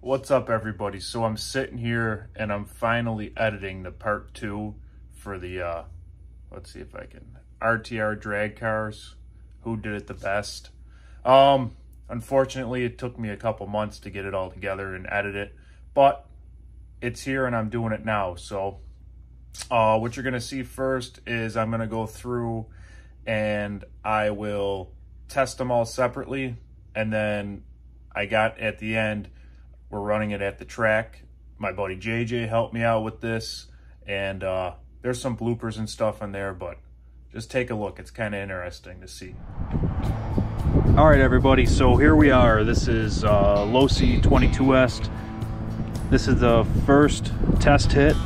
What's up, everybody? So I'm sitting here and I'm finally editing the part 2 for the let's see if I can, RTR drag cars, who did it the best. Unfortunately it took me a couple months to get it all together and edit it, but it's here and I'm doing it now. So what you're gonna see first is I'm gonna go through and I will test them all separately, and then I got at the end, we're running it at the track. My buddy JJ helped me out with this, and there's some bloopers and stuff in there, but just take a look. It's kind of interesting to see. All right, everybody, so here we are. This is Losi 22S. This is the first test hit.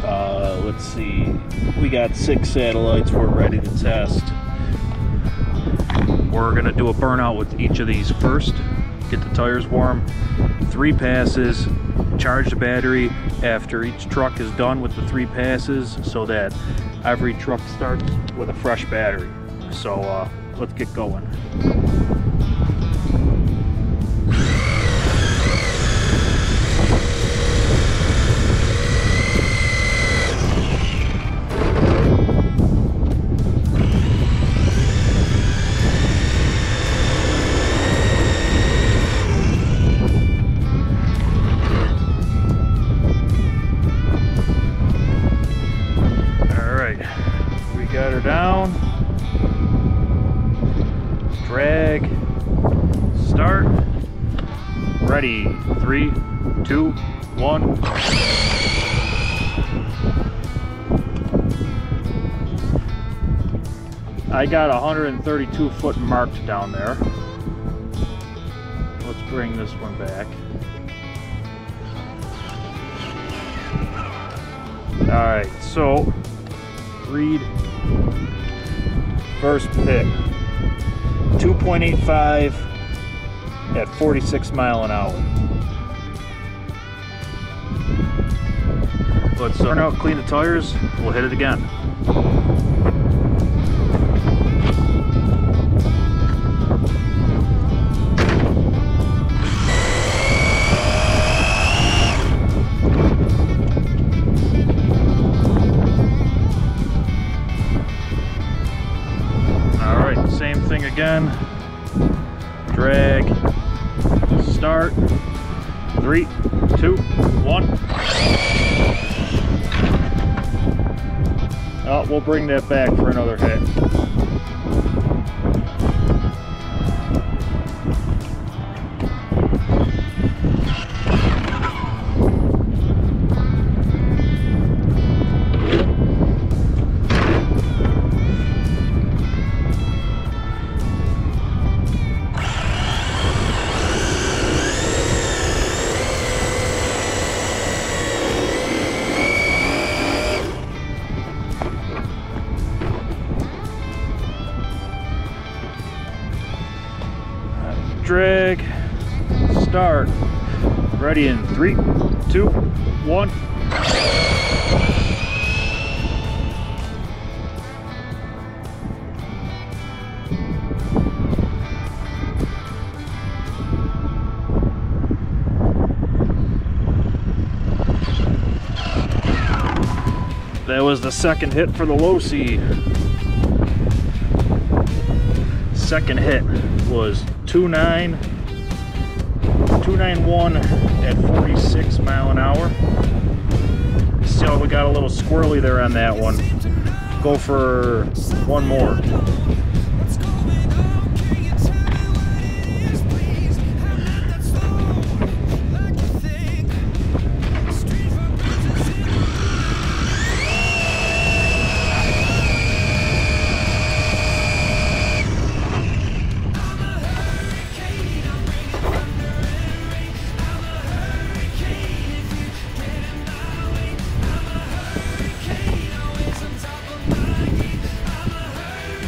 Let's see, we got 6 satellites we're ready to test. We're gonna do a burnout with each of these first, get the tires warm, 3 passes, charge the battery after each truck is done with the 3 passes so that every truck starts with a fresh battery. So let's get going. Got her down, drag, start, ready, 3, 2, 1. I got 132 foot marked down there. Let's bring this one back. All right, so read first pick, 2.85 at 46 mile an hour. Let's turn out, clean the tires, we'll hit it again. Same thing again, drag, start, 3, 2, 1. Oh, we'll bring that back for another hit. Drag, start, ready in 3, 2, 1. That was the second hit for the Losi. Second hit was 291 at 46 mile an hour. So we got a little squirrely there on that one. Go for one more.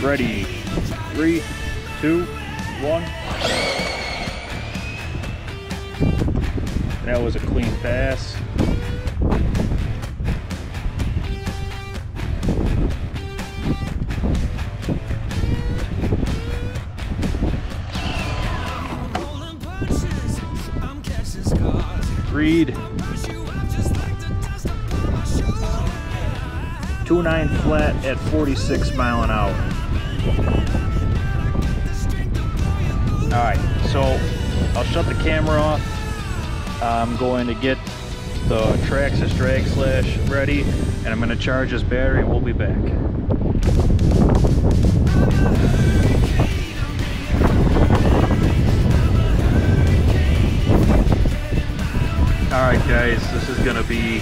Ready, 3, 2, 1. That was a clean pass. I'm cashing scars. read 2.9 flat at 46 mile an hour. Alright, so I'll shut the camera off. I'm going to get the TRAXXAS Drag Slash ready, and I'm going to charge this battery and we'll be back. Alright guys, this is going to be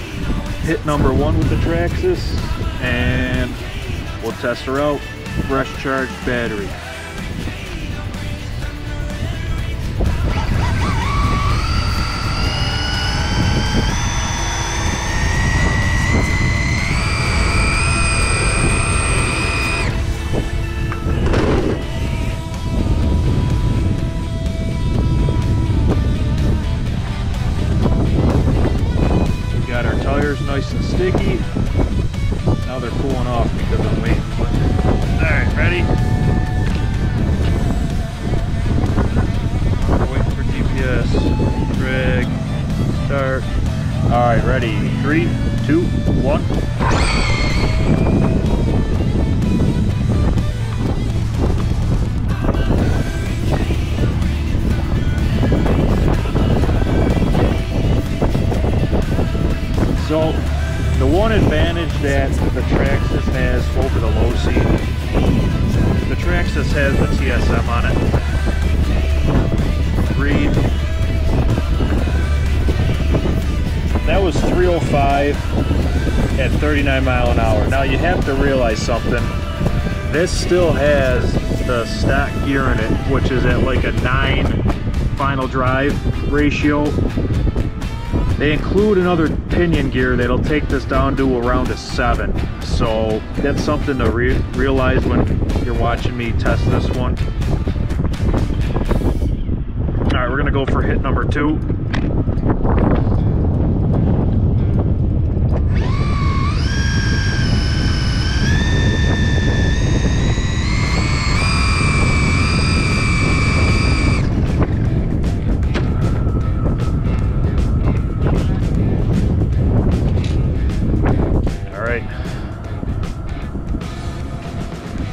hit number 1 with the TRAXXAS, and we'll test her out. Fresh charged battery. Nice and sticky. Now they're cooling off because I'm waiting for it. Alright, ready? Waiting for GPS. Drag. Start. Alright, ready? 3, 2, 1. So, the one advantage that the TRAXXAS has over the Losi, the TRAXXAS has the TSM on it. Read. That was 305 at 39 mile an hour. Now you have to realize something. This still has the stock gear in it, which is at like a 9 final drive ratio. They include another pinion gear that'll take this down to around a 7. So that's something to realize when you're watching me test this one. Alright, we're gonna go for hit number 2.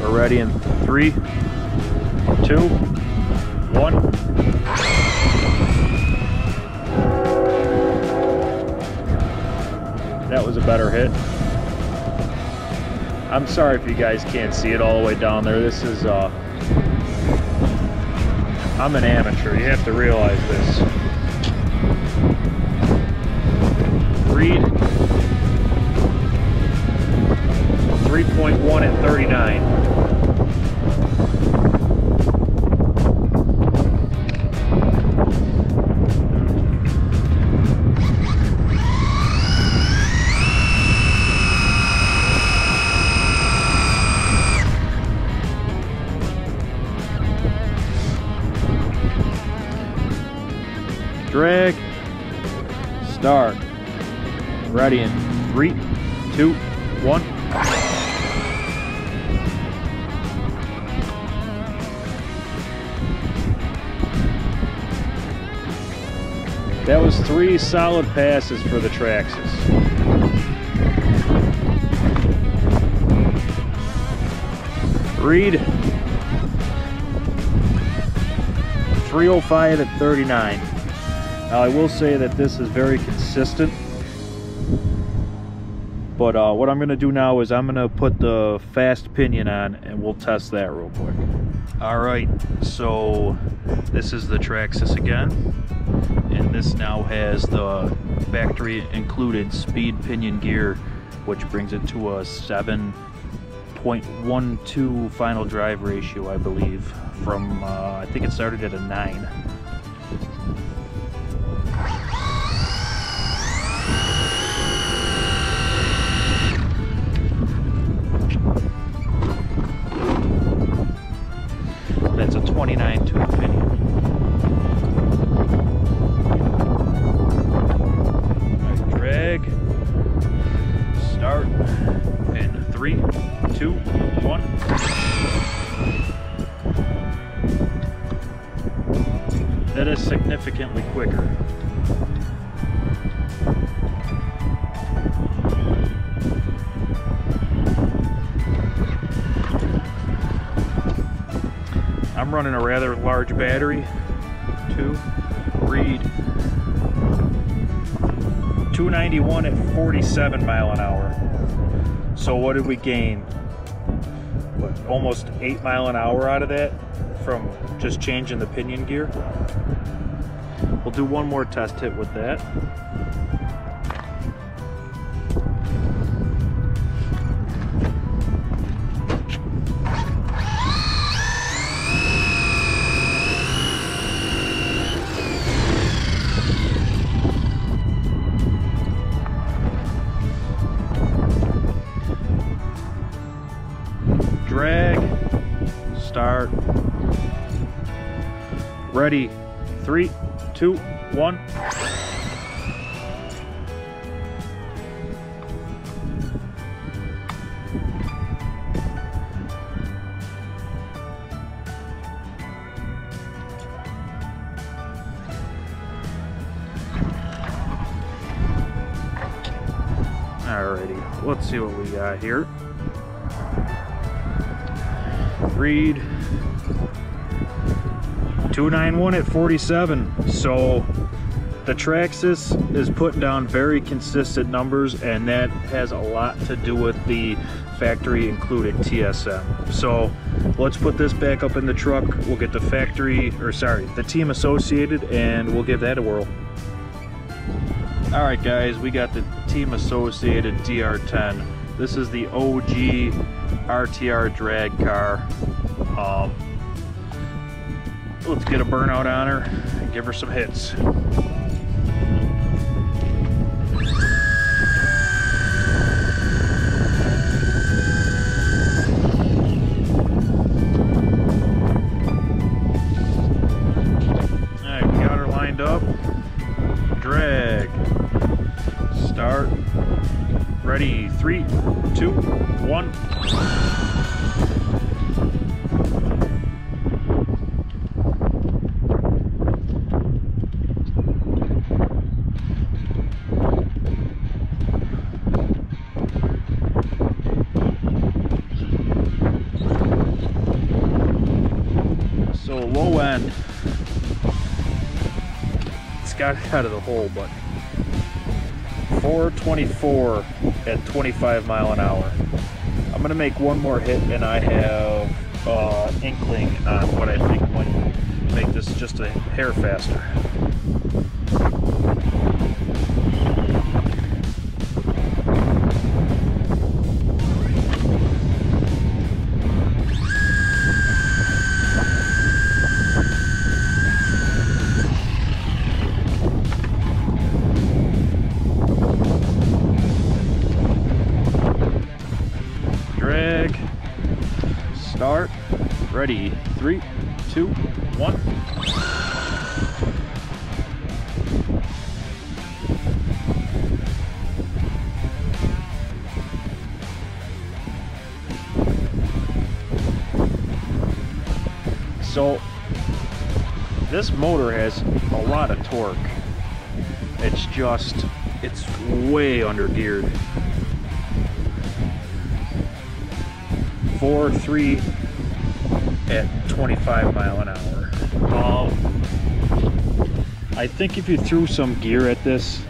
We're ready in 3, 2, 1. That was a better hit. I'm sorry if you guys can't see it all the way down there. This is, I'm an amateur. You have to realize this. Read 3.1 at 39. Drag, start, ready in 3, 2, 1. That was 3 solid passes for the TRAXXAS. Read 305 at 39. Now I will say that this is very consistent, but what I'm going to do now is I'm going to put the fast pinion on and we'll test that real quick. Alright, so this is the TRAXXAS again, and this now has the factory included speed pinion gear, which brings it to a 7.12 final drive ratio, I believe, from I think it started at a 9. That's a 29 tooth pinion. Right, drag, start, and 3, 2, 1. That is significantly quicker. I'm running a rather large battery too. Read 291 at 47 mile an hour. So what did we gain? What, almost 8 mile an hour out of that from just changing the pinion gear. We'll do one more test hit with that. Drag, start, ready, 3, 2, 1. Alrighty, let's see what we got here. Read 291 at 47. So the TRAXXAS is putting down very consistent numbers, and that has a lot to do with the factory included TSM. So let's put this back up in the truck. We'll get the the Team Associated, and we'll give that a whirl. All right guys, we got the Team Associated DR10. This is the OG RTR drag car. Let's get a burnout on her and give her some hits. Alright, we got her lined up. Drag. Start. Ready, 3, 2, 1. So low end, it's got it out of the hole, but 424 at 25 mile an hour. I'm gonna make one more hit, and I have inkling on what I think might make this just a hair faster. Drag, start, ready, 3, 2, 1. So this motor has a lot of torque. It's way under geared. 4.3 at 25 mile an hour. I think if you threw some gear at this,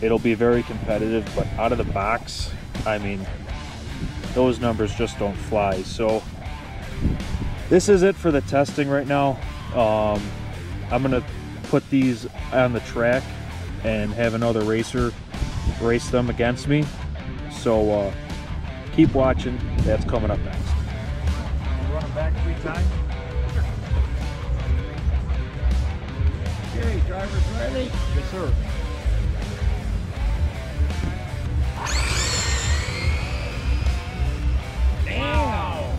it'll be very competitive, but out of the box, I mean, those numbers just don't fly. So this is it for the testing right now. I'm gonna put these on the track and have another racer race them against me. So keep watching, that's coming up next. Run them back 3 times. Okay, driver's ready? Yes, sir. Wow!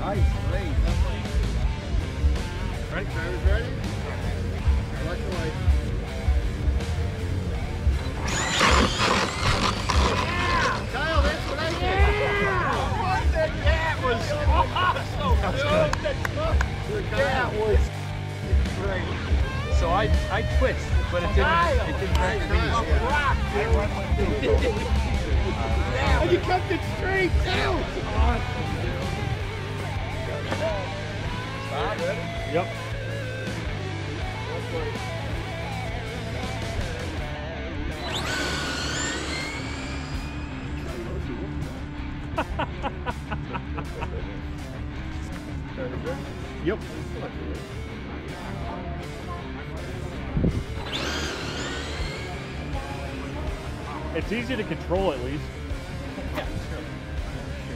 Nice race. Right, driver's ready? Select the light. Kyle, that's what I did. That was awesome. That was great. So I twitched, but it didn't break me. And you kept it straight too. Yep. Yep. It's easy to control at least.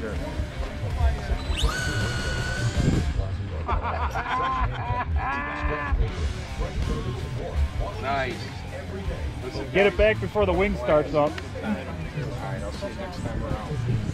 Sure. Nice. Get it back before the wing starts up. Alright, I'll see you next time around.